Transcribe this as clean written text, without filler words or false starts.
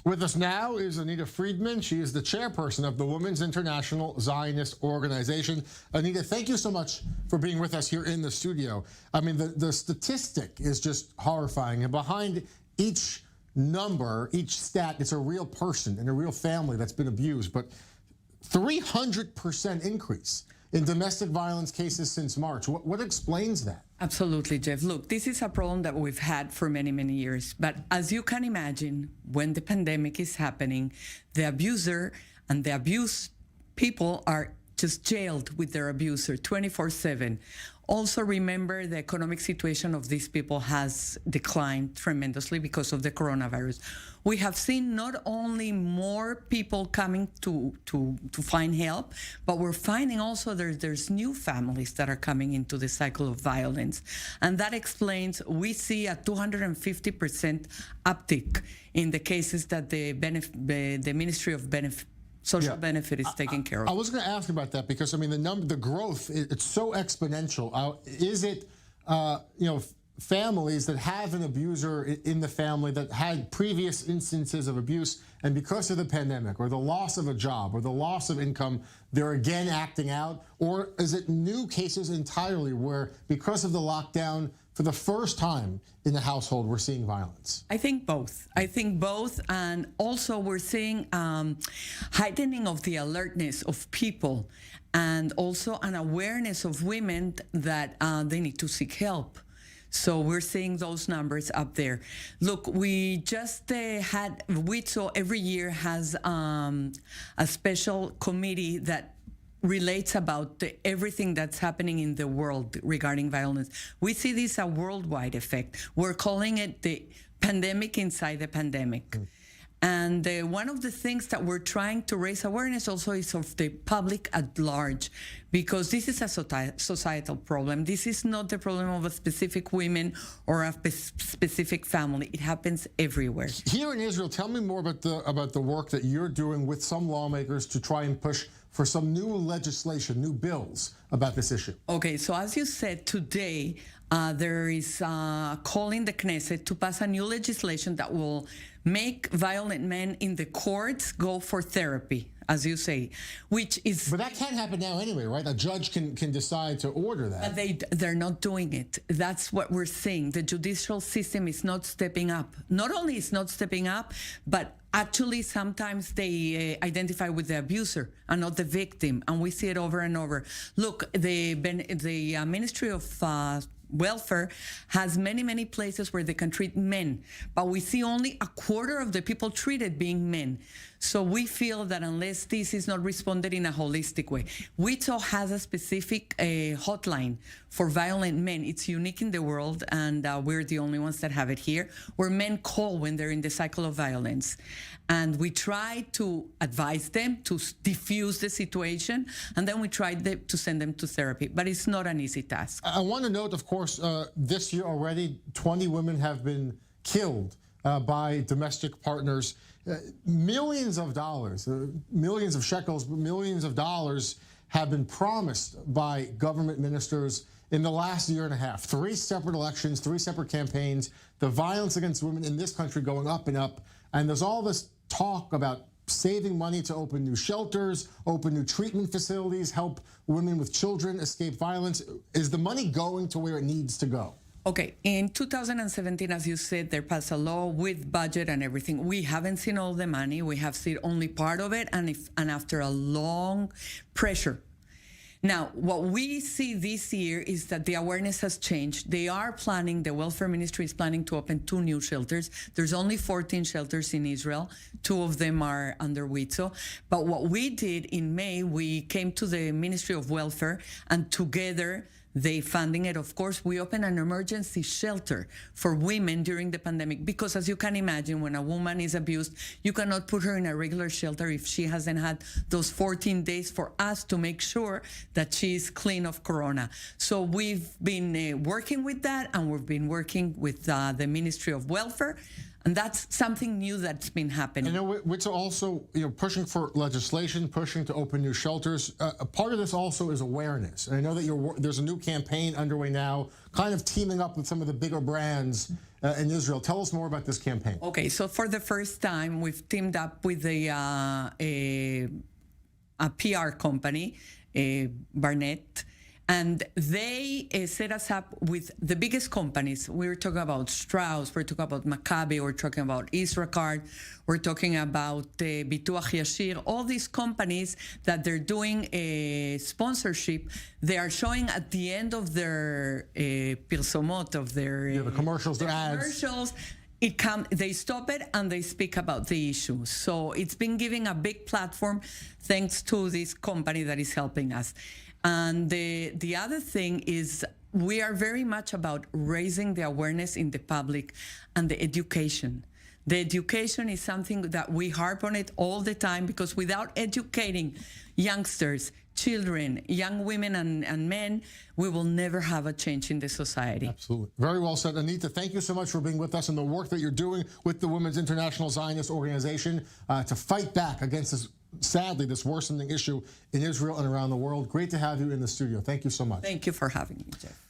With us now is Anita Friedman. She is the chairperson of the Women's International Zionist Organization. Anita, thank you so much for being with us here in the studio. I mean, the statistic is just horrifying. And behind each number, each stat, it's a real person and a real family that's been abused. But 300% increase in domestic violence cases since March. What explains that? Absolutely, Jeff. Look, this is a problem that we've had for many, many years. But as you can imagine, when the pandemic is happening, the abuser and the abused people are just jailed with their abuser 24/7. Also remember, the economic situation of these people has declined tremendously because of the coronavirus. We have seen not only more people coming to find help, but we're finding also there's new families that are coming into the cycle of violence. And that explains, we see a 250% uptick in the cases that the Ministry of Social Benefit is taking care of. I was going to ask about that because, I mean, the growth, it's so exponential. Is it, families that have an abuser in the family that had previous instances of abuse, and because of the pandemic or the loss of a job or the loss of income, they're again acting out? Or is it new cases entirely where, because of the lockdown, for the first time in the household, we're seeing violence? I think both. And also we're seeing heightening of the alertness of people, and also an awareness of women that they need to seek help. So we're seeing those numbers up there. Look, we just had WIZO every year has a special committee that relates about everything that's happening in the world regarding violence. We see this a worldwide effect. We're calling it the pandemic inside the pandemic. And one of the things that we're trying to raise awareness also is of the public at large, because this is a societal problem. This is not the problem of a specific woman or a specific family. It happens everywhere. Here in Israel, tell me more about the work that you're doing with some lawmakers to try and push for some new legislation, new bills about this issue. Okay, so as you said, today there is calling the Knesset to pass a new legislation that will make violent men in the courts go for therapy, as you say, which is... But that can't happen now anyway, right? A judge can decide to order that. But they're not doing it. That's what we're saying. The judicial system is not stepping up. Not only is not stepping up, but actually sometimes they identify with the abuser and not the victim, and we see it over and over. Look, the Ministry of Welfare has many places where they can treat men, but we see only a quarter of the people treated being men. So we feel that unless this is not responded in a holistic way, WIZO has a specific hotline for violent men. It's unique in the world, and we're the only ones that have it here, where men call when they're in the cycle of violence. And we try to advise them to diffuse the situation, and then we try to send them to therapy. But it's not an easy task. I want to note, of course, this year already 20 women have been killed by domestic partners. Millions of dollars, millions of shekels, millions of dollars have been promised by government ministers in the last year and a half. 3 separate elections, 3 separate campaigns, the violence against women in this country going up and up. And there's all this talk about saving money to open new shelters, open new treatment facilities, help women with children escape violence. Is the money going to where it needs to go? Okay, in 2017, as you said, they passed a law with budget and everything. We haven't seen all the money. We have seen only part of it, and after a long pressure. Now, what we see this year is that the awareness has changed. They are planning, the welfare ministry is planning to open 2 new shelters. There's only 14 shelters in Israel. 2 of them are under WIZO. But what we did in May, we came to the Ministry of Welfare, and together they funding it. Of course, we opened an emergency shelter for women during the pandemic, because as you can imagine, when a woman is abused, you cannot put her in a regular shelter if she hasn't had those 14 days for us to make sure that she is clean of corona. So we've been working with that, and we've been working with the Ministry of Welfare. And that's something new that's been happening. You know, WIZO also, pushing for legislation, pushing to open new shelters. A part of this also is awareness. And I know that there's a new campaign underway now, kind of teaming up with some of the bigger brands in Israel. Tell us more about this campaign. Okay, so for the first time, we've teamed up with a PR company, Barnett, and they set us up with the biggest companies. We're talking about Strauss, we're talking about Maccabi, we're talking about Isracard, we're talking about Bituach Yashir, all these companies that they're doing a sponsorship. They are showing at the end of their pirsomot, of their the commercials, their ads. Commercials, they stop it and they speak about the issue. So it's been giving a big platform thanks to this company that is helping us. And the other thing is we are very much about raising the awareness in the public and the education. The education is something that we harp on it all the time, because without educating youngsters, children, young women and men, we will never have a change in the society. Absolutely. Very well said. Anita, thank you so much for being with us and the work that you're doing with the Women's International Zionist Organization to fight back against this, sadly, this worsening issue in Israel and around the world. Great to have you in the studio. Thank you so much. Thank you for having me, Jeff.